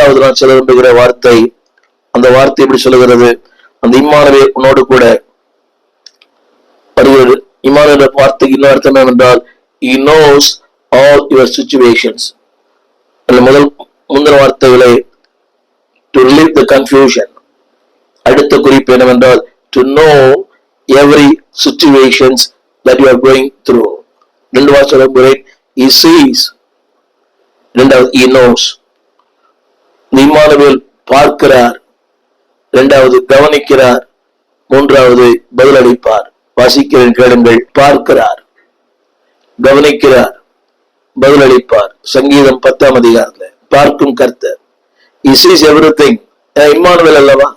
இரண்டாவது நான் சொல்ல விரும்புகிற வார்த்தை, அந்த வார்த்தை எப்படி சொல்லுகிறது? அந்த இம்மானுவேல் உன்னோடு கூட வருகிறது. இம்மானுவேல் வார்த்தைக்கு இன்னொரு அர்த்தம் என்னவென்றால், he knows all your situations. முந்தின வார்த்தைகளை to relieve the confusion. அடுத்த குறிப்பு என்னவென்றால், to know every situations that you are going through. ரெண்டு வார்த்தை, he sees, இரண்டாவது he knows. இம்மானுவேல் பார்க்கிறார், இரண்டாவது கவனிக்கிறார், மூன்றாவது பதிலளிப்பார். வாசிக்கிறேன், கேளுங்கள். பார்க்கிறார், கவனிக்கிறார், பதிலளிப்பார். சங்கீதம் 10ஆம் அதிகாரத்துல பார்க்கும் கர்த்தர், he sees everything. இம்மானுவேல் அல்லவா,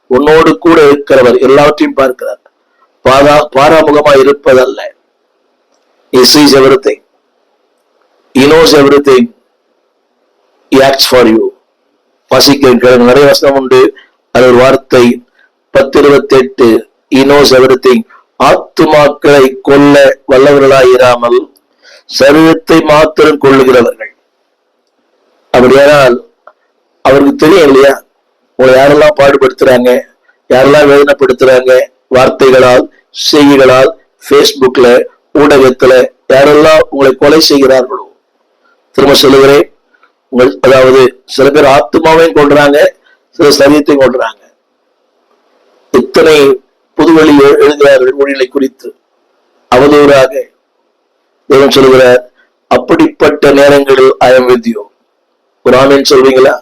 உன்னோடு கூட இருக்கிறவர், எல்லாவற்றையும் பார்க்கிறார். பாராமுகமா இருப்பதல்ல. he sees everything, he knows everything, he acts for you. வாசிக்கிறேன், நிறைய வசனம் உண்டு. அது ஒரு வார்த்தை 10:28, he knows everything. ஆத்துமாக்களை கொல்ல வல்லவர்களாயிராமல் சரீரத்தை மாத்திரம் கொள்ளுகிறவர்கள். அப்படியானால் அவருக்கு தெரியும் இல்லையா, உங்களை யாரெல்லாம் பாடுபடுத்துறாங்க, யாரெல்லாம் வேதனைப்படுத்துறாங்க, வார்த்தைகளால், செய்திகளால், பேஸ்புக்ல, ஊடகத்துல யாரெல்லாம் உங்களை கொலை செய்கிறார்களோ. திரும்ப சொல்லுகிறேன், அதாவது சில பேர் ஆத்மாவையும் கொள்றாங்க, சில சரீரத்தையும் கொள்றாங்க. இத்தனை புதுவெளி எழுதுகிறார்கள் மொழிகளை குறித்து அவதூறாக. தேவன் சொல்லுகிறார், அப்படிப்பட்ட நேரங்களில் I am with you. ஒரு ஆமென் சொல்வீங்களா?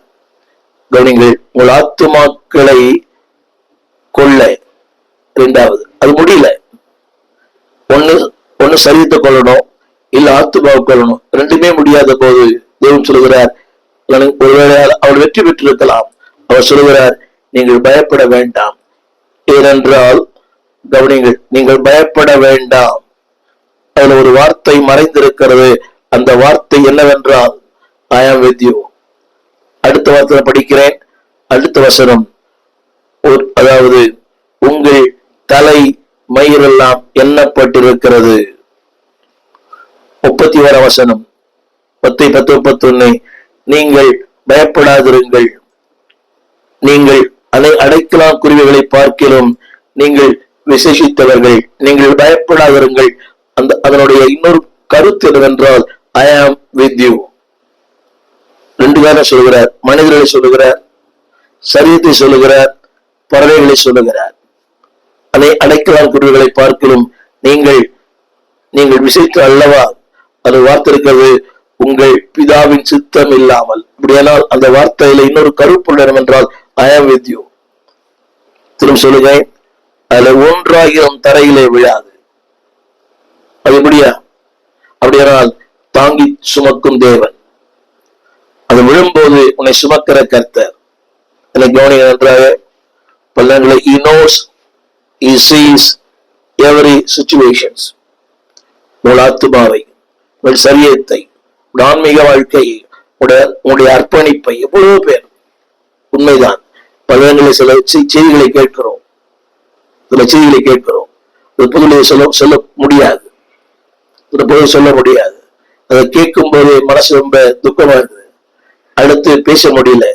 கவனிங்கள், உங்கள் ஆத்துமாக்களை கொள்ள. இரண்டாவது, அது முடியல. ஒண்ணு சரீரத்தை கொள்ளணும், இல்ல ஆத்துமாவை கொள்ளணும். ரெண்டுமே முடியாத போது தேவன் சொல்லுகிறார், ஒருவேளை அவர் வெற்றி பெற்றிருக்கலாம். அவர் சொல்லுகிறார், நீங்கள் பயப்பட வேண்டாம். ஏனென்றால் கவனிங்கள், நீங்கள் பயப்பட வேண்டாம். அதுல ஒரு வார்த்தை மறைந்திருக்கிறது. அந்த வார்த்தை என்னவென்றால் I am with you. அடுத்த வார்த்தை படிக்கிறேன். அடுத்த வசனம், அதாவது உங்கள் தலை மயிரெல்லாம் எண்ணப்பட்டிருக்கிறது. 31 வசனம், 10:10-31, நீங்கள் பயப்படாதிருங்கள். நீங்கள் அடைக்கலான் குருவிகளை பார்க்கிறோம், நீங்கள் விசேஷித்தவர்கள், நீங்கள் பயப்படாதிருங்கள். அதனுடைய இன்னொரு கருத்து என்னவென்றால் I am with you. ரெண்டு பேரும் சொல்லுகிறார், மனிதர்களை சொல்லுகிறார், சரீரத்தை சொல்லுகிறார், பறவைகளை சொல்லுகிறார். அதை அடைக்கலான் குருவிகளை பார்க்கிறோம், நீங்கள் விசேஷித்த அல்லவா. அது வார்த்தை இருக்கிறது, உங்கள் பிதாவின் சித்தம் இல்லாமல். அப்படியானால் அந்த வார்த்தையில இன்னொரு கருப்பொருள் என்னவென்றால் I am with you. திரும்ப சொல்லுங்க, அதுல 1,000 தரையிலே விழாது. அது எப்படியா? அப்படியானால் தாங்கி சுமக்கும் தேவன். அது விழும்போது உன்னை சுமக்கிற கர்த்தர். எனக்கு கவனிக்க நன்றாக. பல்லங்களை he knows, he sees every situations. உங்கள் ஆத்துமாவை, உங்கள் சரீரத்தை, ஆன்மீக வாழ்க்கையை, உங்களுடைய அர்ப்பணிப்பை. எவ்வளவு பேர் உண்மைதான் பலங்களை சில செய்திகளை கேட்கிறோம், சில செய்திகளை கேட்கிறோம். புதுவை சொல்ல முடியாது, சொல்ல முடியாது. அதை கேட்கும் போது மனசு ரொம்ப துக்கமா இருக்குது. அடுத்து பேச முடியல,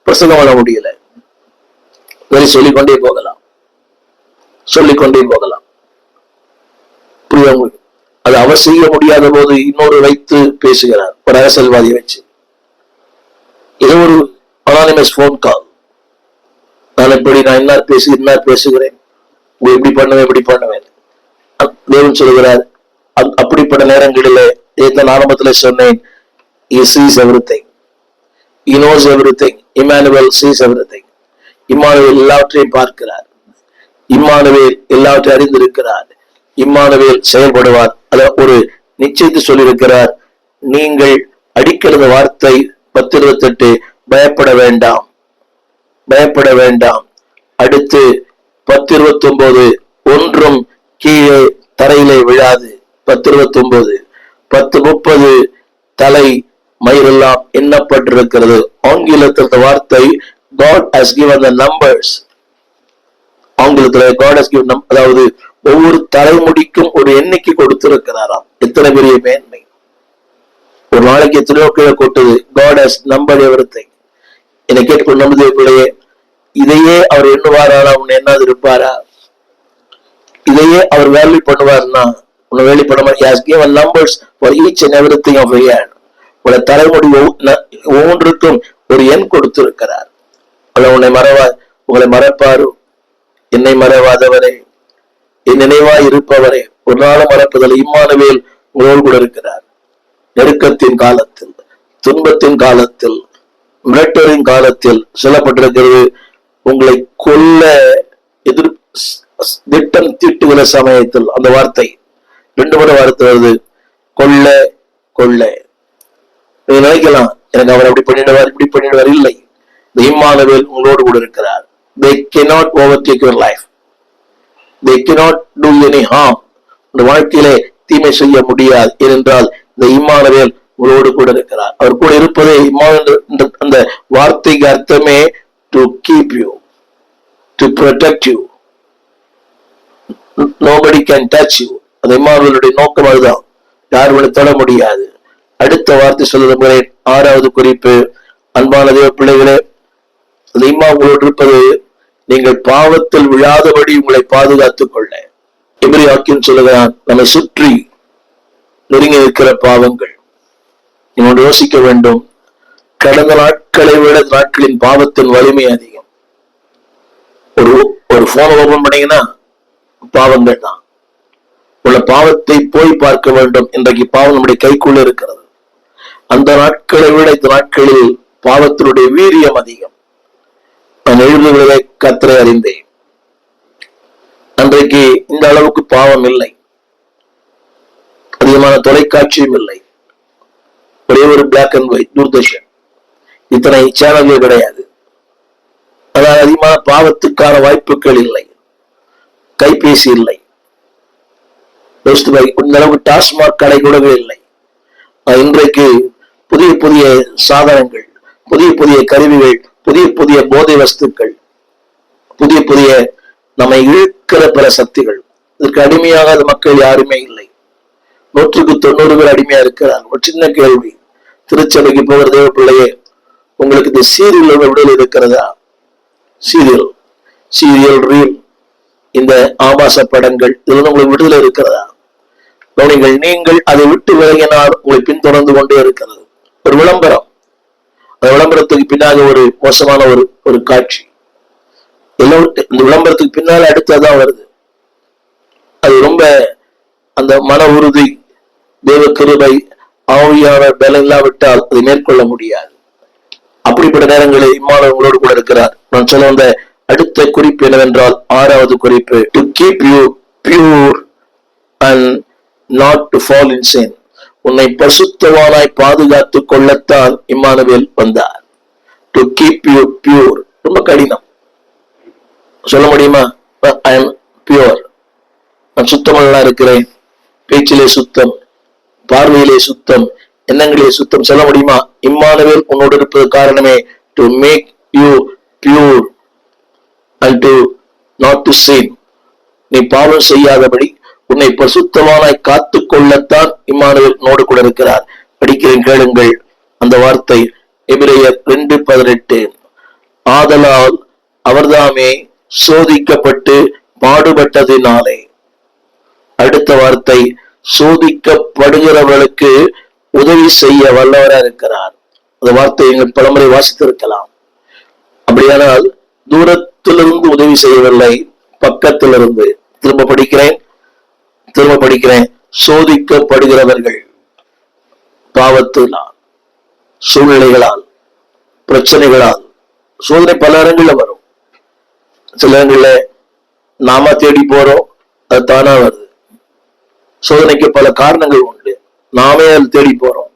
பிரசங்கம் பண்ண முடியல. சொல்லிக்கொண்டே போகலாம். புரியுது உங்களுக்கு? அது அவர் செய்ய முடியாத போது இன்னொரு வைத்து பேசுகிறார், ஒரு அரசியல்வாதியை வச்சு. இது ஒரு அனானிமஸ் போன் கால். நான் இன்னார் பேசுகிறேன், இப்படி பண்ணுவேன். தேவன் சொல்லுகிறார், அப்படிப்பட்ட நேரங்களிலே நான் ஆரம்பத்தில் சொன்னேன், he sees everything, he knows everything. Emmanuel sees everything. Emmanuel எல்லாவற்றையும் பார்க்கிறார், இம்மானுவேல் எல்லாவற்றையும் அறிந்திருக்கிறார், இம்மானுவேல் செயல்படுவார். அத ஒரு நிச்சயத்தை சொல்லியிருக்கிறார். நீங்கள் அடிக்கிறது வார்த்தை 10:28, பயப்பட வேண்டாம். அடுத்து 10:29, ஒன்றும் கீழே தரையிலே விழாது. 10:29, 10:30, தலை மயிரெல்லாம் எண்ணப்பட்டிருக்கிறது. ஆங்கிலத்தில் வார்த்தை God has given the numbers. ஆங்கிலத்தில் God has given, அதாவது ஒவ்வொரு தலைமுடிக்கும் ஒரு எண்ணிக்கை கொடுத்திருக்கிறாராம். எத்தனை பெரிய மேன்மை! ஒரு நாளைக்கு எத்தனையோ கீழே கொட்டுது. God has numbered everything. என்னை கேட்டுக்கொண்டு நம்முடைய பிள்ளையே, இதையே அவர் எண்ணுவாரா? உன்னை என்னாது இருப்பாரா? இதையே அவர் வேல்யூ பண்ணுவார்னா உன்னை வேல்யூ பண்ண மாட்டேன். Numbers for each and everything of your hand. உன்னை தலைமுடி ஒவ்வொன்றுக்கும் ஒரு எண் கொடுத்திருக்கிறார். உங்களை மறப்பாரு. என்னை மறவாதவரே, என் நினைவாய் இருப்பவரே, ஒரு நாளும் மறப்பதில்லை. இம்மானுவேல் உங்களோடு கூட இருக்கிறார். நெருக்கத்தின் காலத்தில், துன்பத்தின் காலத்தில், மிரட்டலின் காலத்தில் சொல்லப்பட்டிருக்கிறது, உங்களை கொல்ல திட்டம் தீட்டுகிற சமயத்தில். அந்த வார்த்தை 2 முறை வார்த்தை வருது, கொல்ல கொள்ள. நீங்க நினைக்கலாம், எனக்கு அவர் அப்படி பண்ணிடுவார் இப்படி பண்ணிடுவார். இல்லை, இந்த இம்மானுவேல் உங்களோடு கூட இருக்கிறார். They cannot overtake your life. They cannot do any harm. இந்த வாழ்க்கையிலே தீமை செய்ய முடியாது. ஏனென்றால் இந்த இம்மானுவேல் உங்களோடு கூட இருக்கிறார். அவர் கூட இருப்பதே அந்த வார்த்தைக்கு அர்த்தமே to keep you, to protect you. Nobody can touch you. அந்த இம்மானுவேலுடைய நோக்கம் அதுதான். யாரும் தொட முடியாது. அடுத்த வார்த்தை சொல்லுகிற 6வது குறிப்பு, அன்பான தேவ பிள்ளைகளே, அந்த இம்மானுவேலோடு இருப்பது நீங்கள் பாவத்தில் விழாதபடி உங்களை பாதுகாத்துக் கொள்ள. எபிரேயர் சொல்லுகிறான், நம்மை சுற்றி நெருங்கி இருக்கிற பாவங்கள். நீங்கள் யோசிக்க வேண்டும், கடந்த நாட்களை விட நாட்களின் பாவத்தின் வலிமை அதிகம். ஒரு போன் ஓபன் பண்ணீங்கன்னா பாவங்கள் தான். உள்ள பாவத்தை போய் பார்க்க வேண்டும். இன்றைக்கு பாவம் நம்முடைய கைக்குள்ள இருக்கிறது. அந்த நாட்களை விட இந்த நாட்களில் பாவத்தினுடைய வீரியம் அதிகம். நான் எழுதுவதை கர்த்தரை அறிந்தேன். அன்றைக்கு இந்த அளவுக்கு பாவம் இல்லை, அதிகமான தொலைக்காட்சியும் இல்லை. ஒரே ஒரு பிளாக் அண்ட் ஒயிட் தூர்தர்ஷன், இத்தனை சேனல்கள் கிடையாது. அதாவது அதிகமான பாவத்துக்கான வாய்ப்புகள் இல்லை. கைபேசி இல்லை, இந்த அளவுக்கு டாஸ்மாக் கடை கூடவே இல்லை. இன்றைக்கு புதிய புதிய சாதனங்கள், புதிய புதிய கருவிகள், புதிய புதிய போதை வஸ்துக்கள், புதிய புதிய நம்மை இழுக்கிற பல சக்திகள். இதற்கு அடிமையாகாத மக்கள் யாருமே இல்லை. 100க்கு 90 பேர் அடிமையா இருக்கிறாங்க. ஒரு சின்ன கேள்வி, திருச்சபைக்கு போகிற தேவ பிள்ளையே, உங்களுக்கு இந்த சீரியல் விடுதலை இருக்கிறதா? சீரியல் ரீல், இந்த ஆபாச படங்கள், இதுல உங்களுக்கு விடுதலை இருக்கிறதா? நீங்கள் அதை விட்டு விலகினால் உங்களை பின்தொடர்ந்து கொண்டே இருக்கிறது. ஒரு விளம்பரம், அந்த விளம்பரத்துக்கு பின்னாக ஒரு மோசமான ஒரு காட்சி. எல்லாம் இந்த விளம்பரத்துக்கு பின்னால அடுத்ததான் வருது. அது ரொம்ப அந்த மன உறுதி, தேவ கிருபை, ஆவியான பலம் இல்லாவிட்டால் அதை மேற்கொள்ள முடியாது. அப்படிப்பட்ட நேரங்களில் இம்மானுவேல் உங்களோடு கூட இருக்கிறார். நான் சொல்ல வந்த அடுத்த குறிப்பு என்னவென்றால் 6வது குறிப்பு, to keep you pure and not to fall in sin. உன்னை பரிசுத்தவானாய் பாதுகாத்துக் கொள்ளத்தான் இம்மானுவேல் வந்தார். To keep you pure. ரொம்ப கடினம், சொல்ல முடியுமா? ஐ எம் பியூர், நான் சுத்தமெல்லாம் இருக்கிறேன். பேச்சிலே சுத்தம், பார்வையிலே சுத்தம், எண்ணங்களிலே சுத்தம், சொல்ல முடியுமா? இம்மானுவேல் உன்னோடு இருப்பது காரணமே to make you pure and to not to sin. நீ பாவம் செய்யாதபடி உன்னை பரிசுத்தமானாய் காத்துக் கொள்ளத்தான் இம்மானுவேல் உன்னோடு கூட இருக்கிறார். படிக்கிறேன், கேளுங்கள் அந்த வார்த்தை. எபிரேயர் 2:18. ஆதலால் அவர்தாமே சோதிக்கப்பட்டு பாடுபட்டதினாலே. அடுத்த வார்த்தை, சோதிக்கப்படுகிறவர்களுக்கு உதவி செய்ய வல்லவராக இருக்கிறார். அந்த வார்த்தை எங்கள் பலமுறை வாசித்திருக்கலாம். அப்படியானால் தூரத்திலிருந்து உதவி செய்யவில்லை, பக்கத்திலிருந்து. திரும்ப படிக்கிறேன். சோதிக்கப்படுகிறவர்கள் பாவத்தினால், சூழ்நிலைகளால், பிரச்சனைகளால். சோதனை பல இடங்கள்ல வரும். சில இடங்கள்ல நாம தேடி போறோம், அது தானா வருது. சோதனைக்கு பல காரணங்கள் உண்டு, நாமே அதை தேடி போறோம்,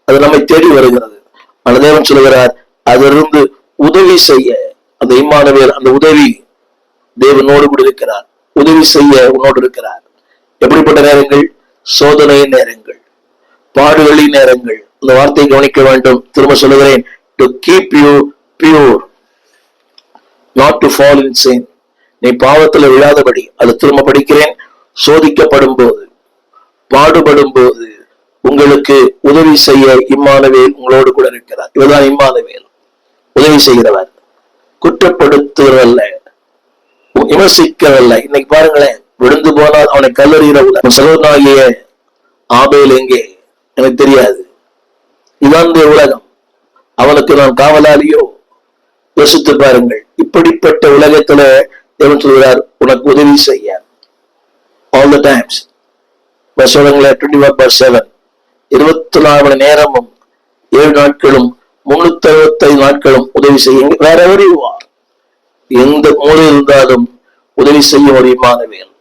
அது நம்மை தேடி வருகிறது. ஆனால் தேவன் சொல்லுகிறார், அதிலிருந்து உதவி செய்ய அந்த இம்மானுவேல், அந்த உதவி தேவனோடு கூட இருக்கிறார். உதவி செய்ய உன்னோடு இருக்கிறார். எப்படிப்பட்ட நேரங்கள்? சோதனையின் நேரங்கள், பாடுகளின் நேரங்கள். இந்த வார்த்தையை கவனிக்க வேண்டும். திரும்ப சொல்லுகிறேன், to keep you pure, not to fall in sin. நீ பாவத்தில் விழாதபடி. அது திரும்ப படிக்கிறேன். சோதிக்கப்படும் போது, பாடுபடும் போது உங்களுக்கு உதவி செய்ய இம்மானுவேல் உங்களோடு கூட இருக்கிறார். இவர்தான் இம்மானுவேல். உதவி செய்கிறவர், குற்றப்படுத்துகிறவல்ல, விமர்சிக்கிறவல்ல. இன்னைக்கு பாருங்களேன், விழுந்து போனால் அவனை கல்லறிகிற சகோதரனாகிய ஆபேல் எங்கே எனக்கு தெரியாது. இதான் உலகம். அவனுக்கு நான் காவலாளியோ? யோசித்து பாருங்கள். இப்படிப்பட்ட உலகத்துல தேவன் சொல்கிறார், உனக்கு உதவி செய்ய ஆல் த டைம்ஸ். 24/7 24 மணி நேரமும் 7 நாட்களும் 365 நாட்களும் உதவி செய்ய. வேற எவரிவார், எந்த மூலையில் இருந்தாலும் உதவி செய்யும் ஒரு இம்மானுவேல்.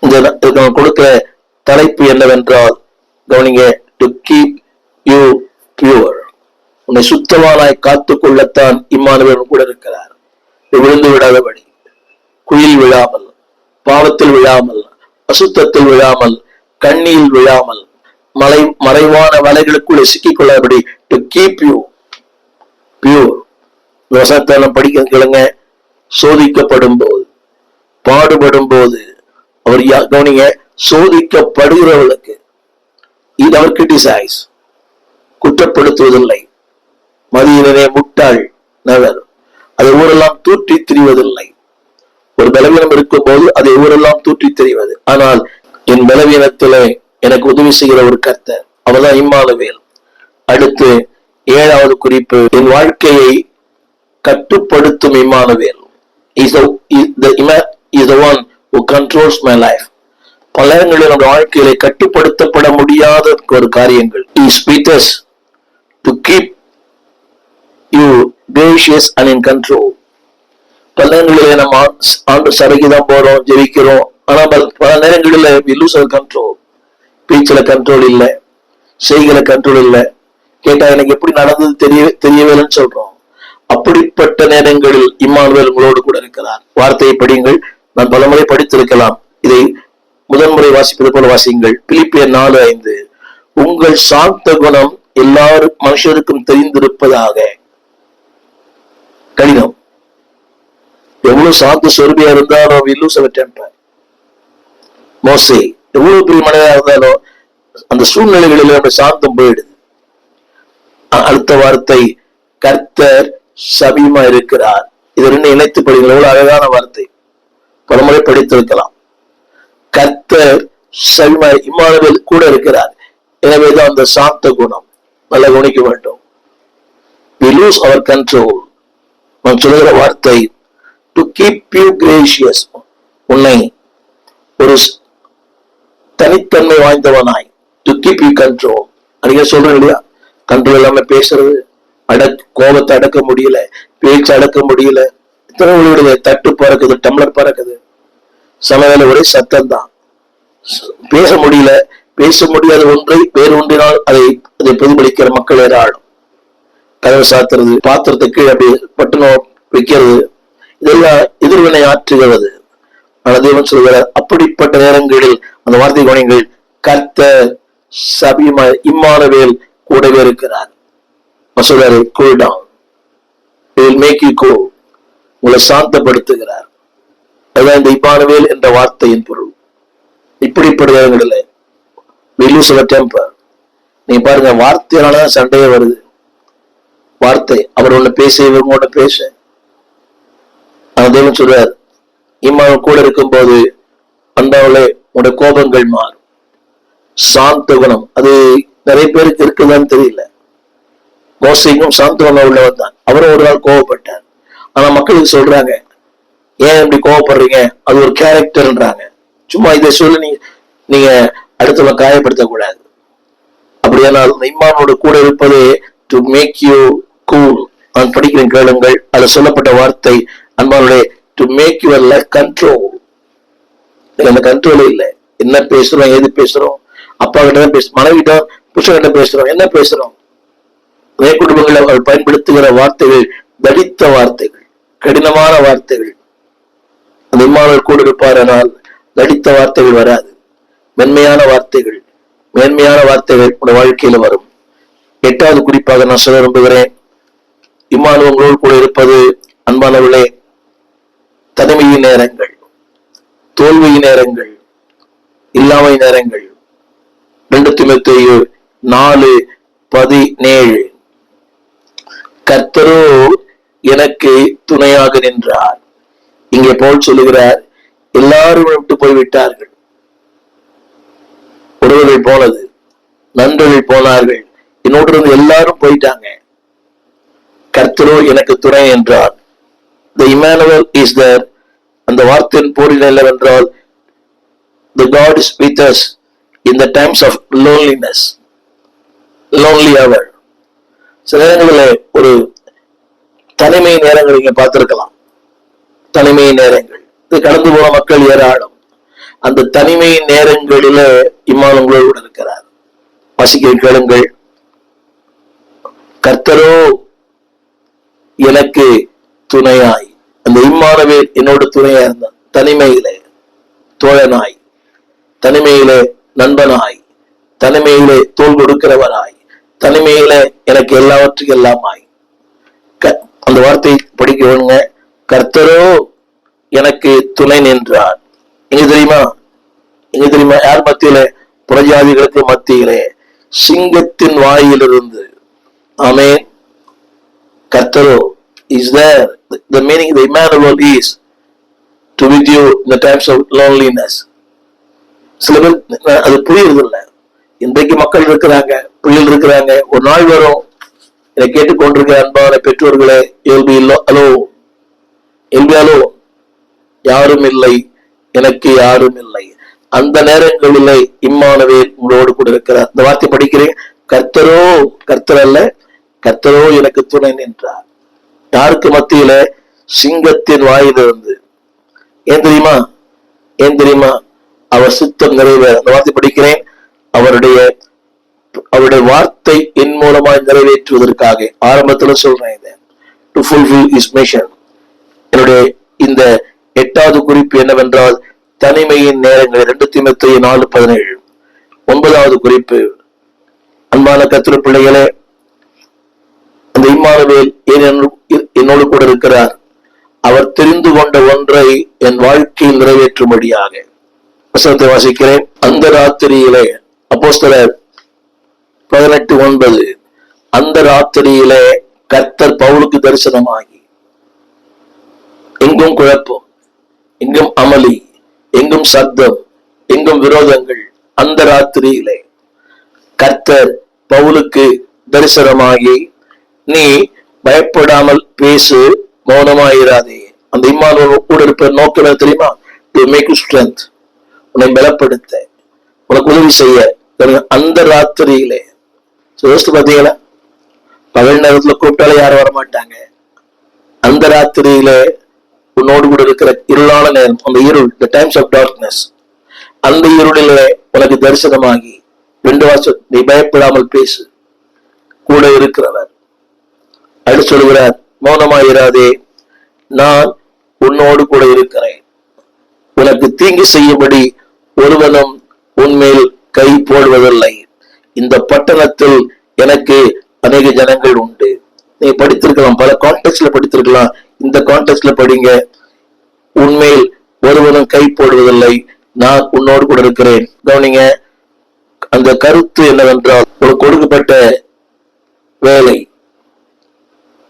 இந்த கொடுக்கிற தலைப்பு என்னவென்றால், கவனிங்க, டு கீப் யூ பியூர். உன்னை சுத்தமானாய் காத்துக் கொள்ளத்தான் இம்மானுவேல் கூட இருக்கிறார். விழுந்து விடாதபடி, குயில் விழாமல், பாவத்தில் விழாமல், அசுத்தத்தில் விழாமல், கண்ணியில் விழாமல், மறைவான வலைகளுக்குள்ளே சிக்கிக் கொள்ளாதபடி, டு கீப் யூ பியூர். வசனத்தை படிக்க கேளுங்க. சோதிக்கப்படும் போது, பாடுபடும் போது, அவர் கவனிங்க, சோதிக்கப்படுகிறவர்களுக்கு அவர் கிரிட்டிசைஸ், குற்றப்படுத்துவதில்லை. மதியினரே முட்டாள், நவர், அதை ஊரெல்லாம் தூற்றி திரிவதில்லை. ஒரு பலவீனம் இருக்கும் போது அதை ஊரெல்லாம் தூற்றி தெரிவது. ஆனால் என் பலவீனத்திலே எனக்கு உதவி செய்கிற ஒரு கர்த்தர், அவர்தான் இம்மானுவேல். அடுத்து 7வது குறிப்பு, என் வாழ்க்கையை கட்டுப்படுத்தும் Emmanuel. Is the one who controls my life. பல நேரங்களில் நம்ம வாழ்க்கையில கட்டுப்படுத்தப்பட முடியாத ஒரு காரியங்கள். He speaks us to keep you gracious and in control. பல நேரங்களில் நம்ம ஆண்டு சபைக்கு தான் போறோம், ஜெபிக்கிறோம். ஆனா பல நேரங்களில் we lose our control. பேச்சுல கண்ட்ரோல் இல்லை, செய்கிற கண்ட்ரோல் இல்லை. கேட்டா எனக்கு எப்படி நடந்தது தெரியவேன்னு சொல்றோம். அப்படிப்பட்ட நேரங்களில் இம்மானுவேல் உங்களோடு கூட இருக்கிறார். வார்த்தையை படியுங்கள். நான் பலமுறை படித்திருக்கலாம், இதை முதன்முறை வாசிப்பது போல வாசியுங்கள். பிலிப்பியர் 4:5, உங்கள் சாந்த குணம் எல்லாரும் மனுஷருக்கும் தெரிந்திருப்பதாக. கடினம். எவ்வளவு சாந்த சொருபியா இருந்தாலும் we lose our temper. மோசே எவ்வளவு பெரிய மனிதா இருந்தாலும் அந்த சூழ்நிலைகளில் நம்ம சாந்தம் போயிடுது. அடுத்த வார்த்தை, கர்த்தர் சபியமா இருக்கிறார். இது 2 இணைத்து படிங்கள். எவ்வளவு அழகான வார்த்தை, பலமுறை படித்திருக்கலாம். கர்த்தர் சபியமா, இம்மானுவேல் கூட இருக்கிறார். எனவேதான் அந்த சாந்த குணம் நல்லா கவனிக்க வேண்டும். We lose our control. நான் சொல்லுகிற வார்த்தை, டு கீப் யூ கிரேசியஸ், உன்னை ஒரு தனித்தன்மை வாய்ந்தவனாய், டு கீப் யூ கண்ட்ரோல். அன்னைக்கு சொல்றேன் இல்லையா, கண்ட்ரோல் இல்லாம பேசுறது, கோபத்தை அடக்க முடியல, பேச்சு அடக்க முடியல. இத்தனை தட்டு பறக்குது, டம்ளர் பறக்குது, சமையல ஒரே சத்தம் தான். பேச முடியல. பேச முடியாத ஒன்றை வேறு ஒன்றினால் அதை பிரதிபலிக்கிற மக்கள் ஏராளம். கதவை சாத்துறது, பாத்திரத்துக்கு அப்படி பட்டணம் வைக்கிறது, இதெல்லாம் எதிர்வினை ஆற்றுகிறது. ஆனால் தேவன் சொல்கிறார், அப்படிப்பட்ட நேரங்களில் அந்த வார்த்தை கவனிங்கள், கர்த்தர் சபியமா, இம்மானுவேல் கூடவே இருக்கிறார். சொல்றாரு, cool down, he will make you cool. உங்களை சாந்தப்படுத்துகிறார். அதுதான் இந்த இம்மானுவேல் என்ற வார்த்தையின் பொருள். இப்படிப்பட்ட நேரங்களில் we lose our temper. நீங்க பாருங்க, வார்த்தையினாலதான் சண்டையே வருது. வார்த்தை, அவர் ஒண்ணு பேச, இவங்க ஒண்ணு பேச. தேவன் சொல்றார், இம்மானுவேல் கூட இருக்கும் போது அந்தாவிலே உடைய கோபங்கள் மாறும். சாந்த குணம் அது நிறைய பேருக்கு இருக்குதான்னு தெரியல. மோசைக்கும் சாந்த குணம் உள்ளவர் தான். அவரும் ஒரு நாள் கோவப்பட்டார். ஆனா மக்களுக்கு சொல்றாங்க, ஏன் இப்படி கோவப்படுறீங்க, அது ஒரு கேரக்டர்ன்றாங்க. சும்மா இதை சொல்லி நீங்க அடுத்தவங்க காயப்படுத்தக்கூடாது. அப்படியானால் இம்மானோட கூட இருப்பது டு மேக் யூ கூல். நான் படிக்கிறேன், கேளுங்கள். அதுல சொல்லப்பட்ட வார்த்தை, அன்பானுடைய, to make your life control. அந்த கண்ட்ரோலே இல்லை. என்ன பேசுறோம், ஏது பேசுறோம், அப்பா கிட்ட தான் பேச, மனைவி கிட்ட, புருஷன் கிட்ட பேசுறோம், என்ன பேசுறோம். அதே குடும்பங்கள் அவர்கள் பயன்படுத்துகிற வார்த்தைகள் தடித்த வார்த்தைகள், கடினமான வார்த்தைகள். அந்த இம்மானுவேல் கூட இருப்பாரானால் தடித்த வார்த்தைகள் வராது. மென்மையான வார்த்தைகள், மேன்மையான வார்த்தைகள் உடைய வாழ்க்கையில வரும். 8வது குறிப்பாக நான் சொல்ல விரும்புகிறேன், இம்மானுவேல் உங்களோடு கூட இருப்பது, அன்பானவர்களே, தனிமையின் நேரங்கள், தோல்வியின் நேரங்கள், இல்லாமை நேரங்கள். 2 தீமோத்தேயு 4:17, கர்த்தரோ எனக்கு துணையாக நின்றார். இங்கே பவுல் சொல்லுகிறார், எல்லாரும் விட்டு போய்விட்டார்கள், உறவுகள் போனது, நண்பர்கள் போனார்கள், என்னோடு இருந்து எல்லாரும் போயிட்டாங்க. கர்த்தரோ எனக்கு துணை என்றார். The Emmanuel is there. அந்த வார்த்தையின் பொருள் என்னவென்றால், the God is with us in the times of loneliness, lonely hour. சில நேரங்களில் ஒரு தனிமை நேரங்கள் நீங்க பார்த்திருக்கலாம். தனிமை நேரங்கள் இது கடந்து போன மக்கள் ஏராளம். அந்த தனிமை நேரங்களில இம்மானுவேல் இருக்கிறார். வாசிக்க கேளுங்கள். கர்த்தரோ எனக்கு துணையாய். அந்த இம்மானுவேல் என்னோட துணையா இருந்தான். தனிமையிலே தோழனாய், தனிமையிலே நண்பனாய், தனிமையிலே தோள் கொடுக்கிறவராய், தனிமையிலே எனக்கு எல்லாவற்றுக்கும் எல்லாமாய். அந்த வார்த்தை படிக்க, கர்த்தரோ எனக்கு துணை நின்றார். எங்க தெரியுமா? எங்க தெரியுமா? யார் மத்தியிலே? புறஜாதிகளுக்கு மத்தியிலே, சிங்கத்தின் வாயிலிருந்து. ஆமென். கர்த்தரோ is there. The meaning, the Emmanuel is to with you in the times of loneliness. சில பேர் அது புரியுறது இல்லை. இன்றைக்கு மக்கள் இருக்கிறாங்க, பிள்ளைகள் இருக்கிறாங்க. ஒரு நாள் வரும், இதை கேட்டுக்கொண்டிருக்கிற அன்பான பெற்றோர்களே, alone, யாரும் இல்லை, எனக்கு யாரும் இல்லை. அந்த நேரங்களிலே இம்மானுவேல் உங்களோடு கூட இருக்கிறார். இந்த வார்த்தை படிக்கிறேன். கர்த்தரோ, கர்த்தர் அல்ல, கர்த்தரோ எனக்கு துணை நின்றார். யாருக்கு மத்தியில? சிங்கத்தின் வாயிலிருந்து. ஏன் தெரியுமா? ஏன் தெரியுமா? அவர் சித்தம் நிறைவேற. அந்த வார்த்தை படிக்கிறேன். அவருடைய வார்த்தை என் மூலமாய் நிறைவேற்றுவதற்காக. ஆரம்பத்துல சொல்றேன், டு ஃபுல்ஃபில் ஹிஸ் மிஷன். என்னுடைய இந்த 8வது குறிப்பு என்னவென்றால், தனிமையின் நேரங்கள். 2 தீமோத்தேயு 4:17. 9வது குறிப்பு, அன்பான கர்த்தருடைய பிள்ளைகளே, அந்த இம்மானுவேல் என்னோடு கூட இருக்கிறார். அவர் தெரிந்து கொண்ட ஒன்றை என் வாழ்க்கையில் நிறைவேற்றும்படியாக. வசனத்தை வாசிக்கிறேன். அந்த ராத்திரியிலே, அப்போஸ்தலர் 18:9, அந்த ராத்திரியிலே கர்த்தர் பவுலுக்கு தரிசனமாகி, எங்கும் குழப்பம், எங்கும் அமளி, எங்கும் சப்தம், எங்கும் விரோதங்கள். அந்த ராத்திரியிலே கர்த்தர் பவுலுக்கு தரிசனமாகி, நீ பயப்படாமல் பேசு, மௌனமாயிராதே. அந்த இம்மானுவேல் கூட இருப்ப நோக்கம் தெரியுமா? டு மேக் யூ ஸ்ட்ரென்த், உன்னை பலப்படுத்த, உனக்கு உதவி செய்ய. அந்த ராத்திரியிலே யோசித்து பார்த்தீங்களா? பகல் நேரத்துல கூப்பிட்டாலே யாரும் வரமாட்டாங்க. அந்த ராத்திரியிலே உன்னோடு கூட இருக்கிற இருளான நேரம், அந்த இருள், the times of darkness, அந்த இருளிலே உனக்கு தரிசனமாகி 2 வாசம், நீ பயப்படாமல் பேசு, கூட இருக்கிறவர். அடுத்து சொல்கிறார், மௌனமாயிராதே, நான் உன்னோடு கூட இருக்கிறேன், உனக்கு தீங்கு செய்யும்படி ஒருவனும் உன்மேல் கை போடுவதில்லை. இந்த பட்டணத்தில் எனக்கு அநேக ஜனங்கள் உண்டு. நீ படித்திருக்கலாம், பல கான்டெக்ட்ல படித்திருக்கலாம். இந்த கான்டெக்ட்ல படிங்க. உன்மேல் ஒருவனும் கை போடுவதில்லை, நான் உன்னோடு கூட இருக்கிறேன். கவனிங்க, அந்த கருத்து என்னவென்றால், ஒரு கொடுக்கப்பட்ட வேலை,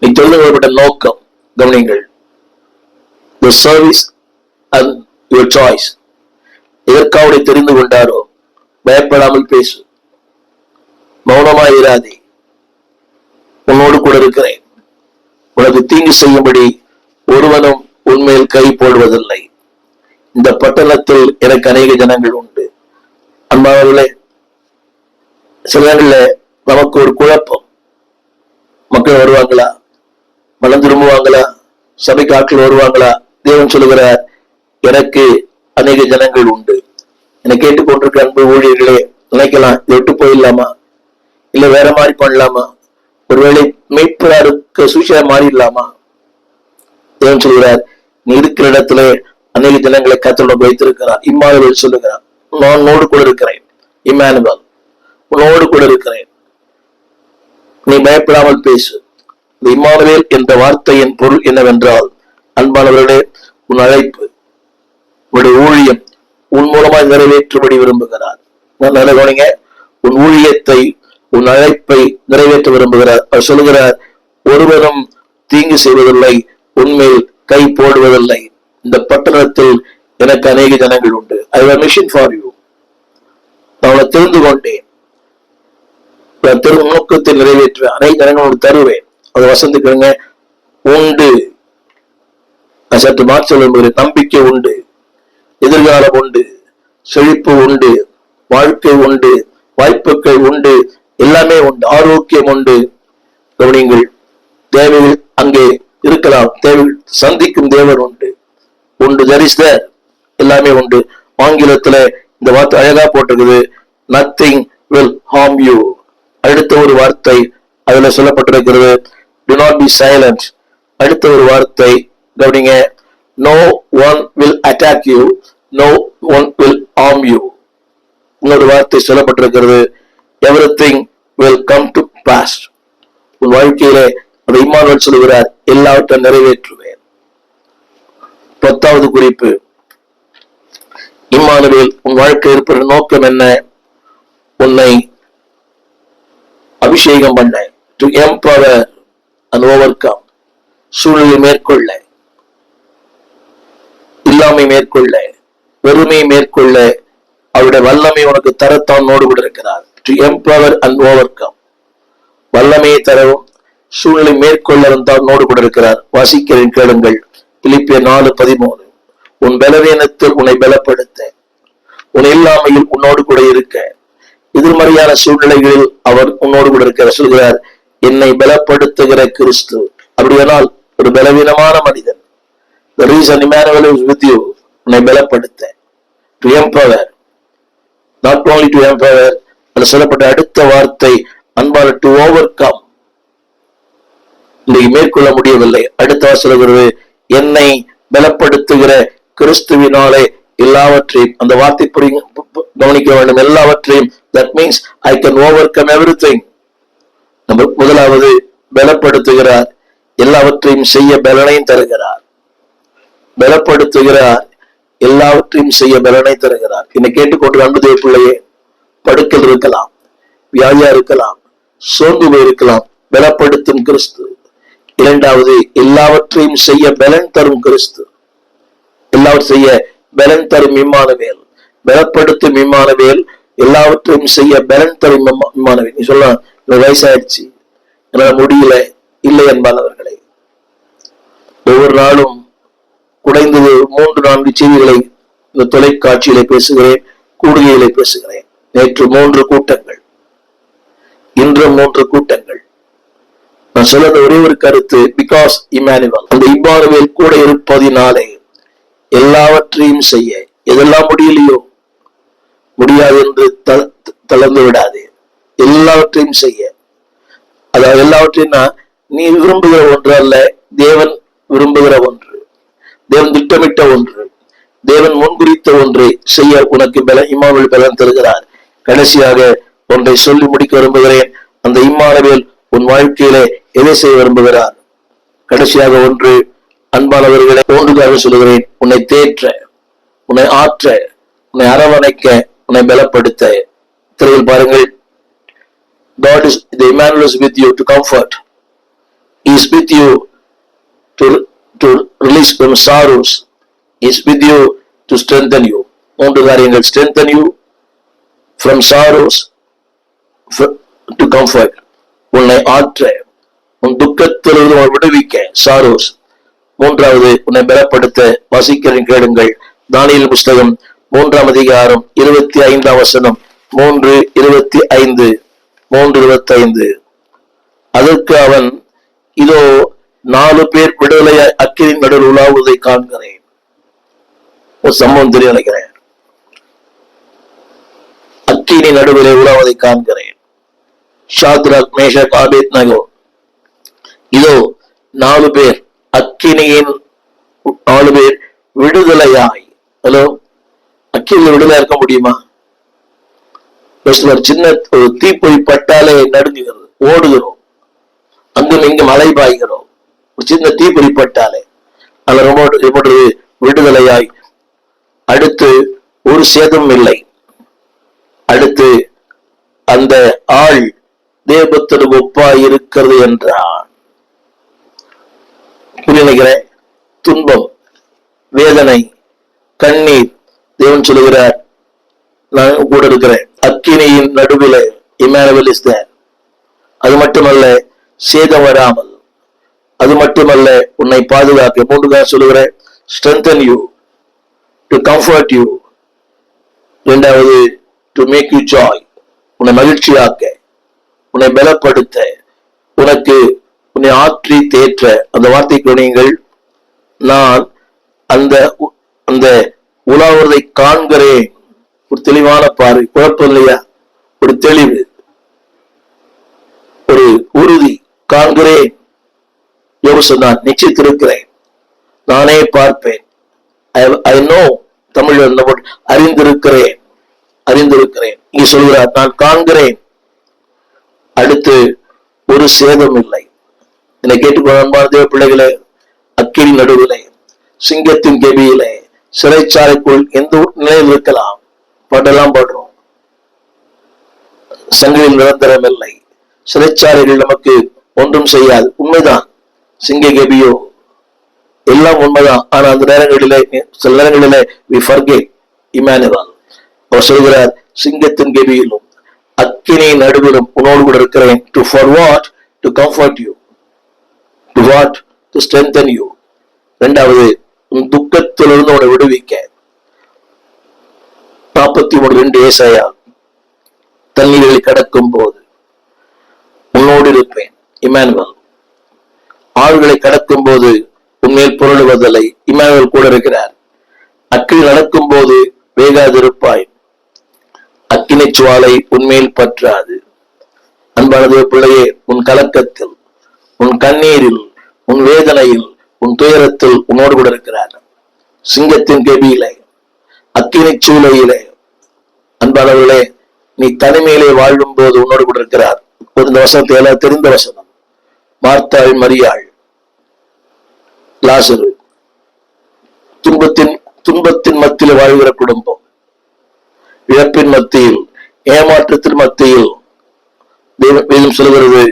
நீ சொல்லுங்கப்பட்ட நோக்கம். கவனிங்கள், the service and your choice. எதற்காக தெரிந்து கொண்டாரோ, பயப்படாமல் பேசு, மௌனமாயிராதே, உன்னோடு கூட இருக்கிறேன், உனக்கு தீங்கு செய்யும்படி ஒருவனும் உன்மேல் கை போடுவதில்லை. இந்த பட்டணத்தில் எனக்கு அநேக ஜனங்கள் உண்டு. அன்பானவர்களே, சில நேரங்களில் நமக்கு ஒரு குழப்பம். மக்கள் வருவாங்களா? மனம் திரும்புவாங்களா? சபைக்கு ஆட்கள் வருவாங்களா? தேவன் சொல்லுகிறார், எனக்கு அநேக ஜனங்கள் உண்டு. என்னை கேட்டுக்கொண்டிருக்க அன்பு ஊழியர்களே, நினைக்கலாம், விட்டு போயிடலாமா, இல்ல வேற மாதிரி பண்ணலாமா, ஒருவேளை மெய்ப்பராருக்கு சுவிசேஷம் மாறிடலாமா? தேவன் சொல்கிறார், நீ இருக்கிற இடத்துல அநேக ஜனங்களை கர்த்தர் வைத்திருக்கிறார். இம்மானுவேல் சொல்லுகிறார், நான் உன்னோடு கூட இருக்கிறேன். இம்மானுவேல், உன்னோடு கூட இருக்கிறேன், நீ பயப்படாமல் பேசு. இந்த இம்மானுவேல் என்ற வார்த்தையின் பொருள் என்னவென்றால், அன்பானவர்களே, உன் அழைப்பு, உன்னுடைய ஊழியம் உன் மூலமாக நிறைவேற்றும்படி விரும்புகிறார். நல்ல கவனிங்க, உன் ஊழியத்தை, உன் அழைப்பை நிறைவேற்ற விரும்புகிறார். அவர் சொல்லுகிறார், ஒருவரும் தீங்கு செய்வதில்லை, உண்மையில் கை போடுவதில்லை. இந்த பட்டணத்தில் எனக்கு அநேக ஜனங்கள் உண்டு. I have a mission for you. நான் தெரிந்து கொண்டேன், நோக்கத்தை நிறைவேற்ற அநேக ஜனங்களோடு தருவேன். அதை வசந்திக்கிறங்க. உண்டு, சற்று மாற்றி சொல்ல, நம்பிக்கை உண்டு, எதிர்காலம் உண்டு, செழிப்பு உண்டு, வாழ்க்கை உண்டு, வாய்ப்புகள் உண்டு, எல்லாமே உண்டு, ஆரோக்கியம் உண்டு. கவனிங்கள், தேவைகள் அங்கே இருக்கலாம், தேவைகள் சந்திக்கும் தேவன் உண்டு. உண்டு, தரிச எல்லாமே உண்டு. ஆங்கிலத்துல இந்த வார்த்தை அழகா போட்டிருக்குது, nothing will harm you. அடுத்த ஒரு வார்த்தை அதுல சொல்லப்பட்டிருக்கிறது, do not be silent. அடுத்த ஒரு வார்த்தை கவனிங்க, no one will attack you, no one will harm you. இன்னொரு வார்த்தை சொல்லப்பட்டிருக்கிறது, everything will come to pass. உன் வாழ்க்கையிலே அந்த இம்மானுவேல் சொல்லுகிறார், எல்லாவற்றையும் நிறைவேற்றுவேன். 10வது குறிப்பு, இம்மானுவேல் உன் வாழ்க்கை இருப்பது நோக்கம் என்ன? உன்னை அபிஷேகம் பண்ண, டு எம்பவர் அண்ட் ஓவர்கம். சூழ்நிலை மேற்கொள்ள, இல்லாமை மேற்கொள்ள, வெறுமை மேற்கொள்ள அவருடைய வல்லமை உனக்கு தரத்தான் நோடு கொண்டிருக்கிறார். டு எம்பவர் அண்ட் ஓவர்கம், வல்லமையை தரவும் சூழ்நிலை மேற்கொள்ளவும் தான் நோடு கொண்டிருக்கிறார். வாசிக்கிறேன், கேளுங்கள். பிலிப்பியர் 4:13. உன் பலவீனத்தில் உன்னை பலப்படுத்த, உன் இல்லாமையில் உன்னோடு கூட இருக்க, எதிர்மறையான சூழ்நிலைகளில் அவர் உன்னோடு கூட இருக்கிற சொல்கிறார், என்னை பலப்படுத்துகிற கிறிஸ்து. அப்படியானால் ஒரு பலவீனமான மனிதன், the reason Emmanuel is with you, உன்னை பலப்படுத்த, to empower, not only to empower, அது சொல்லப்பட்ட அடுத்த வார்த்தை அன்பான to overcome. இன்றைக்கு மேற்கொள்ள முடியவில்லை, அடுத்த சொல்கிறது, என்னை பலப்படுத்துகிற கிறிஸ்துவினாலே எல்லாவற்றையும், அந்த வார்த்தை கவனிக்க வேண்டும், எல்லாவற்றையும். that means I can overcome everything. முதலாவது பலப்படுத்துகிறார், எல்லாவற்றையும் செய்ய பலனையும் தருகிறார். பலப்படுத்துகிறார், எல்லாவற்றையும் செய்ய பலனை தருகிறார். என்னை கேட்டுக்கொண்டு அன்பு பிள்ளையே, படுக்கல் இருக்கலாம், வியாதியா இருக்கலாம், சோர்ந்து போயிருக்கலாம், பலப்படுத்தும் கிறிஸ்து. இரண்டாவது, எல்லாவற்றையும் செய்ய பலன் தரும் கிறிஸ்து. எல்லாவற்றையும் செய்ய பலன் தரும் இம்மானுவேல், பலப்படுத்தும் இம்மானுவேல், எல்லாவற்றையும் செய்ய பலன் தரும் இம்மானுவேல். நீ சொல்லலாம், வயசாயிடுச்சு, என்னால முடியல, இல்லை என்பானவர்களை. ஒவ்வொரு நாளும் குறைந்தது 3-4 செய்திகளை இந்த தொலைக்காட்சியிலே பேசுகிறேன், கூடுகையிலே பேசுகிறேன். நேற்று 3 கூட்டங்கள், இன்று 3 கூட்டங்கள். நான் சொல்ல ஒரே ஒரு கருத்து, பிகாஸ் இம்மானுவேல், அந்த இம்மானுவேல் கூட இருப்பதினாலே எல்லாவற்றையும் செய்ய, எதெல்லாம் முடியலையோ, முடியாது என்று தளர்ந்து விடாதே, எல்லாவற்றையும் செய்ய. அதாவது எல்லாவற்றையும் நீ விரும்புகிற ஒன்று அல்ல, தேவன் விரும்புகிற ஒன்று, தேவன் திட்டமிட்ட ஒன்று, தேவன் முன்குறித்த ஒன்றை செய்ய உனக்கு இம்மானுவேல் பலன் தருகிறார். கடைசியாக ஒன்றை சொல்லி முடிக்க விரும்புகிறேன். அந்த இம்மானுவேல் உன் வாழ்க்கையிலே எதை செய்ய விரும்புகிறார்? கடைசியாக ஒன்று, அன்பானவர்களை ஒன்றுக்காக சொல்லுகிறேன், உன்னை தேற்ற, உன்னை ஆற்ற, உன்னை அரவணைக்க, உன்னை பலப்படுத்த. திரையில் பாருங்கள், God is, the Emmanuel is with you to comfort. He is with you to release from sorrows. He is with you to strengthen you. 3 காரியங்கள், strengthen you from sorrows, to comfort. உன்னை ஆற்ற, உன் துக்கத்திலிருந்து விடுவிக்க, சாரோஸ். 3வது, உன்னை பலப்படுத்த. வாசிக்கிறேன், கேளுங்கள். தானியேல் புஸ்தகம் 3ஆம் அதிகாரம் 25ஆம் வசனம். 3:25, 3:25. அதற்கு அவன், இதோ 4 பேர் விடுதலை அக்கினியின் நடுவில் உலாவுவதை காண்கிறேன். ஒரு சம்பவம் தெரியும் நினைக்கிறேன். அக்கினி நடுவிலே உலாவதை காண்கிறேன். ஷாத்ராக், மேஷாக், ஆபேத்நேகோ, இதோ 4 பேர் அக்கினியின் 4 பேர் விடுதலையாய். ஹலோ, அக்கினியில் விடுதலை இருக்க முடியுமா? சின்ன ஒரு தீப்பொறி பட்டாலே நடுங்குகிறது, ஓடுகிறோம், அங்கும் இங்கும் அலை பாய்கிறோம். ஒரு சின்ன தீப்பொறி பட்டாலே அது ரொம்ப விடுதலையாய். அடுத்து ஒரு சேதம் இல்லை. அடுத்து அந்த ஆள் தேவபக்தனுக்கு ஒப்பாய் இருக்கிறது என்றான். தோல்வி நினைக்கிறேன், துன்பம், வேதனை, கண்ணீர். தேவன் சொல்லுகிறார், நான் கூட இருக்கிறேன். அக்கினியின் நடுவில் இம்மானுவேல் இஸ் தேர். அது மட்டுமல்ல, சேதம் வராமல், அது மட்டுமல்ல, உன்னை பாதுகாக்க. 3 சொல்லுகிறேன், strengthen you, to comfort you. 2வது, to make you joy, உன்னை மகிழ்ச்சியாக்க, உன்னை பலப்படுத்த, உன்னை ஆற்றி தேற்ற. அந்த வார்த்தைக்கு நீங்கள், நான் அந்த உலாவதை காண்கிறேன். ஒரு தெளிவான பார்வை, குழப்பம் இல்லையா? ஒரு தெளிவு, ஒரு உறுதி. காண்கிறேன். யோபு சொன்னான், நிச்சயித்திருக்கிறேன், நானே பார்ப்பேன். ஐ நோ, தமிழ் அறிந்திருக்கிறேன். இங்க சொல்கிறார், நான் காண்கிறேன். அடுத்து, ஒரு சேதம் இல்லை. என்னை கேட்டுக்கொள்ள தேவ பிள்ளைகளே, அக்கினி நடுவிலே, சிங்கத்தின் கெபியிலே, சிறைச்சாலைக்குள் எந்த நிலையில் இருக்கலாம், பாட்டெல்லாம் பாடுறோம். சங்கிலில் நிரந்தரம் இல்லை. சிறைச்சாலைகள் நமக்கு ஒன்றும் செய்யாது. உண்மைதான், சிங்க கெபியோ எல்லாம் உண்மைதான். ஆனா அந்த நேரங்களிலே, சில நேரங்களிலே we forget இம்மானுவேல். அவர் சொல்கிறார், சிங்கத்தின் கெபியிலும் அக்கினி நடுவிலும் உன்னோடு கூட இருக்கிறேன். to for what? to comfort you, to what? to strengthen you. 2வது, உன் துக்கத்திலிருந்து உன்னை விடுவிக்க. 43:2 ஏசாயா, தண்ணீர்களை கடக்கும் போது உன்னோடு இருப்பேன். இம்மானுவேல். ஆறுகளை கடக்கும் போது உன்மேல் புரளுவதில்லை. இம்மானுவேல் கூட இருக்கிறார். அக்கினி நடக்கும் போது வேகாதிருப்பாய். அக்கினி சுவாலை உன்மேல் பற்றாது. அன்பானது பிள்ளையே, உன் கலக்கத்தில், உன் கண்ணீரில், உன் வேதனையில், உன் துயரத்தில் உன்னோடு கூட இருக்கிறார். சிங்கத்தின் கெபியிலே, அக்கினி சூளையிலே. அன்பானவர்களே, நீ தனிமையிலே வாழும் போது உன்னோடு கூட இருக்கிறார். இந்த வசனத்தை எல்லாம் தெரிந்த வசனம். மார்த்தாள், மரியாள், லாசரு. துன்பத்தின் மத்தியில் வாழ்கிற குடும்பம், இழப்பின் மத்தியில், ஏமாற்றத்தின் மத்தியில். வேதம் சொல்கிறது,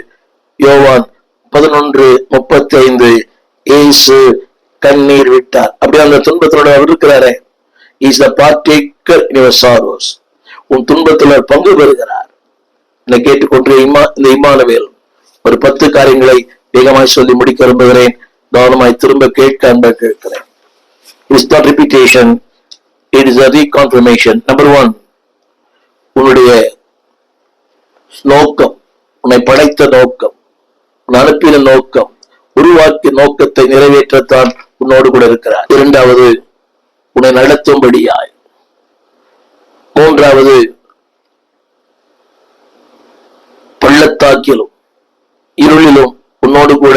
யோவான் 11:35, இயேசு கண்ணீர் விட்டார். அப்படி அந்த துன்பத்தினோட அவர் இருக்கிறாரே. Is the partaker in your sorrows. உன் துன்பத்தில் பங்கு பெறுகிறார். என்னை கேட்டுக்கொண்டு இந்த இம்மானுவேல் ஒரு 10 காரியங்களை வேகமாய் சொல்லி முடிக்க விரும்புகிறேன். கவனமாய் திரும்ப கேட்கிறேன். It's not repetition, it is a reconfirmation. Number 1, உன்னுடைய நோக்கம், உன்னை படைத்த நோக்கம், உன் அனுப்பின நோக்கம், உருவாக்கிய நோக்கத்தை நிறைவேற்றத்தான் உன்னோடு கூட இருக்கிறார். 2வது, உன்னை நடத்தும்படியாய். 3வது, பள்ளத்தாக்கிலும் இருளிலும் உன்னோடு கூட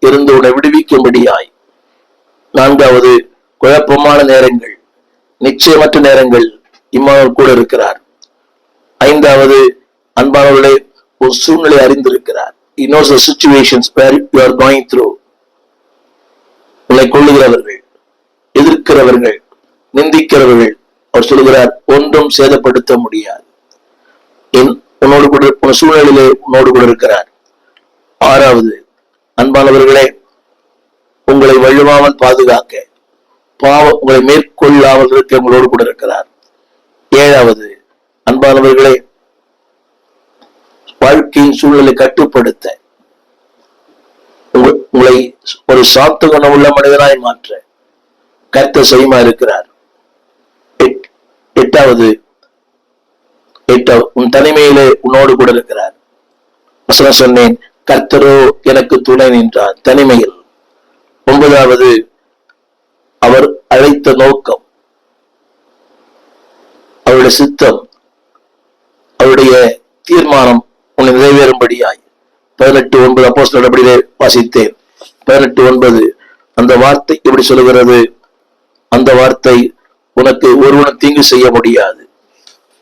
இருந்து உன்னை விடுவிக்கும்படியாய். 4வது, குழப்பமான நேரங்கள், நிச்சயமற்ற நேரங்கள் இம்மானுவேல் கூட இருக்கிறார். 5வது, அன்பானவர்களே, ஒரு சூழ்நிலை அறிந்திருக்கிறார். He knows the situations where you are going through. உன்னை கொள்ளுகிறவர்கள், எதிர்க்கிறவர்கள், நிந்திக்கிறவர்கள், அவர் சொல்லுகிறார், ஒன்றும் சேதப்படுத்த முடியாது. உன்னோடு கூட, உன் சூழ்நிலையிலே உன்னோடு கூட இருக்கிறார். 6வது, அன்பானவர்களே, உங்களை வழுவாமல் பாதுகாக்க, பாவம் உங்களை மேற்கொள்ளாமல் இருக்க உங்களோடு கூட இருக்கிறார். 7வது, அன்பானவர்களே, வாழ்க்கையின் சூழலை கட்டுப்படுத்த, உங்களை ஒரு சாந்த குணம் உள்ள மனிதனாய் மாற்ற கர்த்தர் செய்யுமா இருக்கிறார். 8வது, உன் தனிமையிலே உன்னோடு கூட இருக்கிறார். வசனம் சொன்னேன், கர்த்தரோ எனக்கு துணை நின்றார் தனிமையில். 9வது, அவர் அழைத்த நோக்கம், அவருடைய சித்தம், அவருடைய தீர்மானம் உன்னை நிறைவேறும்படியாய். 18:9 அப்போஸ்தலர் நடபடியிலே வாசித்தேன். 18:9 அந்த வார்த்தை இப்படி சொல்லுகிறது, அந்த வார்த்தை, உனக்கு ஒருவனும் தீங்கு செய்ய முடியாது,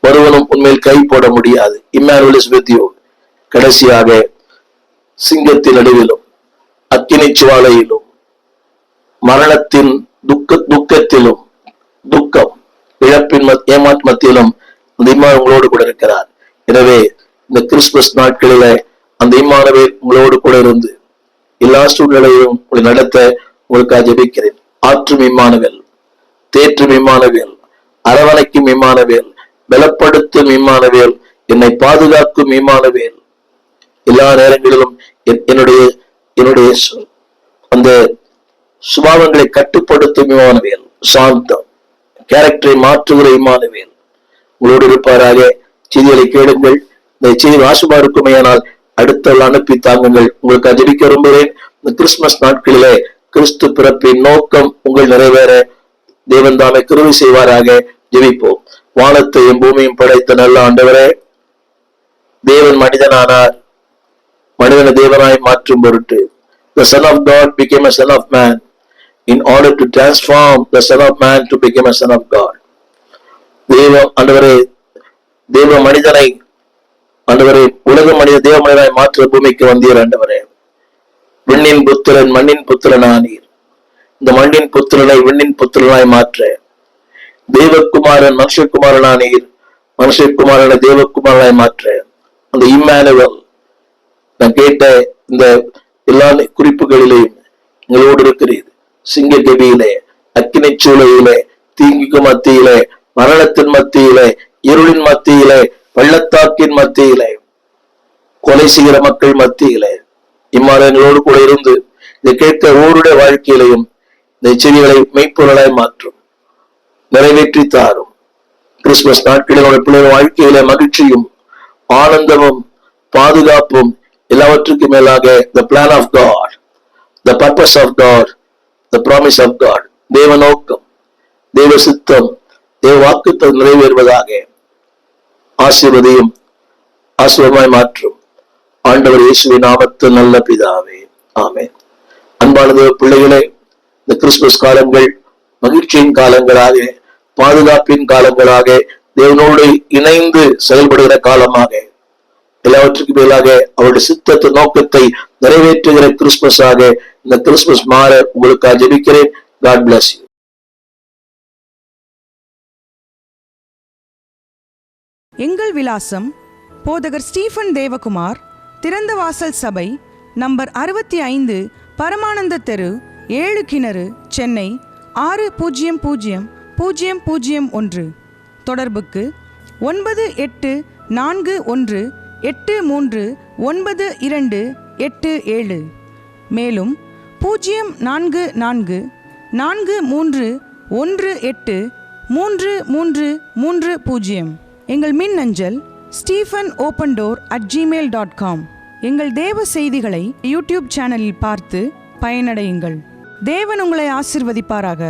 ஒருவனும் உண்மையில் கை போட முடியாது. Emmanuel is with you. கடைசியாக, சிங்கத்தின் நடுவிலும், அக்கினி சுவாலையிலும், மரணத்தின் துக்கத்திலும், துக்கம், இழப்பின் ஏமாற்று மத்தியிலும் அந்த இம்மானுவேல் உங்களோடு கூட இருக்கிறார். எனவே இந்த கிறிஸ்துமஸ் நாட்களில அந்த இம்மானுவேல் உங்களோடு கூட இருந்து எல்லா சூழ்நிலையும் உங்களை நடத்த உங்களுக்காக ஜெபிக்கிறேன். ஆற்றும் இம்மானுவேல், தேற்றும் இம்மானுவேல், அரவணைக்கும் இம்மானுவேல், பலப்படுத்தும் இம்மானுவேல், என்னை பாதுகாக்கும் இம்மானுவேல், எல்லா நேரங்களிலும் என்னுடைய அந்த சுபாவங்களை கட்டுப்படுத்தும் இம்மானுவேல், சாந்தம், கேரக்டரை மாற்றுகிற இம்மானுவேல் உங்களோடு இருப்பாராக. செய்திகளை கேளுங்கள். இந்த செய்தி ஆசுமா இருக்குமையானால் அடுத்த அனுப்பி தாங்குங்கள். உங்களுக்கு ஜெபிக்க விரும்புகிறேன். இந்த கிறிஸ்துமஸ் நாட்களிலே கிறிஸ்து பிறப்பின் நோக்கம் உங்கள் நிறைவேற தேவன் தாமே கிருபை செய்வாராக. ஜெபிப்போம். வானத்தையும் பூமியும் படைத்த நல்ல ஆண்டவரே, தேவன் மனிதனானார், மனிதனை தேவனாய் மாற்றும் பொருட்டு the Son of God became a Son of Man in order to transform the Son of Man to become a Son of God. ஆண்டவரே, தேவ மனிதனை ஆண்டவரே உலக மனித தேவ மனிதனாய் மாற்ற பூமிக்கு வந்தீர். ஆண்டவரே, விண்ணின் புத்திரன் மண்ணின் புத்திரனானீர். இந்த மண்ணின் புத்திரனை விண்ணின் புத்திரனாய் மாற்ற தேவகுமாரன் மனுஷகுமாரனானீர். மனுஷகுமாரனை தேவகுமாரனாய் மாற்ற அந்த இம்மானுவேல் நான் கேட்ட இந்த எல்லா குறிப்புகளிலேயும் எங்களோடு இருக்கிறீர். சிங்க கபியிலே, அக்கினி சூளையிலே, தீங்குக்கு மத்தியிலே, மரணத்தின் மத்தியிலே, இருளின் மத்தியிலே, பள்ளத்தாக்கின் மத்தியிலே, கொலை செய்கிற மக்கள் மத்தியிலே இம்மானங்களோடு கூட இருந்து இதை கேட்க ஒவ்வொருடைய வாழ்க்கையிலையும் இந்த செய்திகளை மெய்ப்பொருளாய் மாற்றும், நிறைவேற்றி தாரும். கிறிஸ்துமஸ் நாட்களில் பிள்ளைகள் வாழ்க்கையில மகிழ்ச்சியும் ஆனந்தமும் பாதுகாப்பும் எல்லாவற்றுக்கும் மேலாக the plan of God, the purpose of God, the promise of God, தேவ நோக்கம், தேவ சித்தம், தேவ வாக்குத்தத்தம் நிறைவேறுவதாக ஆசீர்வதியும் ஆசீர்வாதமாய் மாற்றும். ஆண்டவர் இயேசுவின் நாமத்தில் நல்ல பிதாவே, ஆமென். அன்பான தேவ பிள்ளைகளே, இந்த கிறிஸ்துமஸ் காலங்கள் மகிழ்ச்சியின் காலங்களாக, பாதுகாப்பின் காலங்களாக, தேவனோடு இணைந்து செயல்படுகிற காலமாக, எல்லாவற்றுக்கும் மேலாக அவருடைய சித்தத்தை நோக்கத்தை நிறைவேற்றுகிற கிறிஸ்துமஸாக இந்த கிறிஸ்துமஸ் மாற உங்களுக்கு ஜெபிக்கிறேன். God bless you. எங்கள் விலாசம் போதகர் ஸ்டீஃபன் தேவகுமார், திறந்த வாசல் சபை, நம்பர் 65, பரமானந்த தெரு, 7 கிணறு, சென்னை 600001. தொடர்புக்கு 9841839287. மேலும் 0444318330. எங்கள் மின்னஞ்சல் stephenopendor@gmail.com. எங்கள் தேவ செய்திகளை யூடியூப் சேனலில் பார்த்து பயனடையுங்கள். தேவன் உங்களை ஆசீர்வதிப்பாராக.